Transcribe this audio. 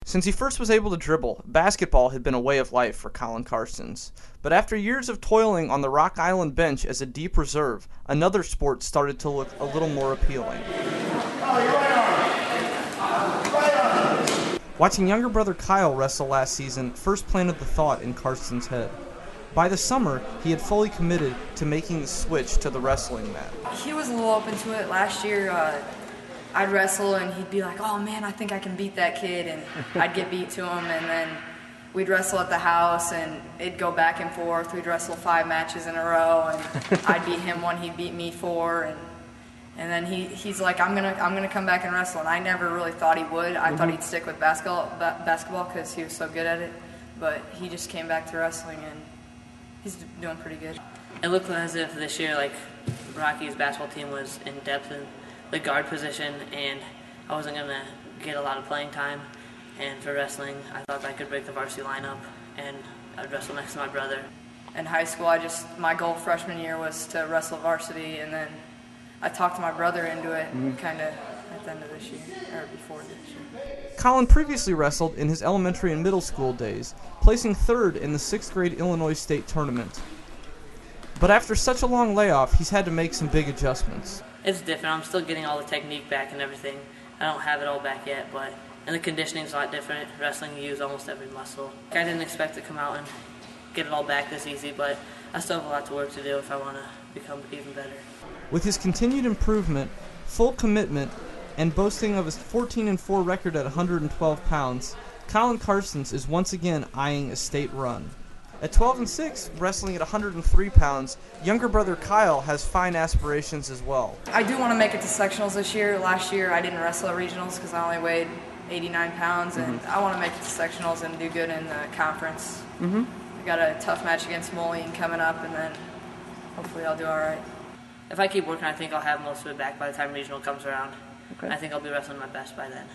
Since he first was able to dribble, basketball had been a way of life for Colin Carstens. But after years of toiling on the Rock Island bench as a deep reserve, another sport started to look a little more appealing. Watching younger brother Kyle wrestle last season first planted the thought in Carstens' head. By the summer, he had fully committed to making the switch to the wrestling mat. He was a little open to it. Last year, I'd wrestle and he'd be like, "Oh man, I think I can beat that kid," and I'd get beat to him, and then we'd wrestle at the house and it'd go back and forth. We'd wrestle 5 matches in a row, and I'd beat him 1, he'd beat me 4, and then he's like, I'm gonna come back and wrestle, and I never really thought he would. I thought he'd stick with basketball because he was so good at it, but he just came back to wrestling and he's doing pretty good. It looked as if this year, like, Rocky's basketball team was in depth in the guard position, and I wasn't going to get a lot of playing time. And for wrestling, I thought I could break the varsity lineup, and I'd wrestle next to my brother. In high school, my goal freshman year was to wrestle varsity, and then I talked my brother into it kind of at the end of this year, or before this year. Colin previously wrestled in his elementary and middle school days, placing 3rd in the 6th grade Illinois State tournament. But after such a long layoff, he's had to make some big adjustments. It's different. I'm still getting all the technique back and everything. I don't have it all back yet, and the conditioning's a lot different. Wrestling, you use almost every muscle. I didn't expect to come out and get it all back this easy, but I still have a lot to work to do if I want to become even better. With his continued improvement, full commitment, and boasting of his 14-4 record at 112 pounds, Colin Carstens is once again eyeing a state run. At 12-6, wrestling at 103 pounds, younger brother Kyle has fine aspirations as well. I do want to make it to sectionals this year. Last year I didn't wrestle at regionals because I only weighed 89 pounds, and I want to make it to sectionals and do good in the conference. We got a tough match against Moline coming up, and then hopefully I'll do all right. If I keep working, I think I'll have most of it back by the time regional comes around. Okay. I think I'll be wrestling my best by then.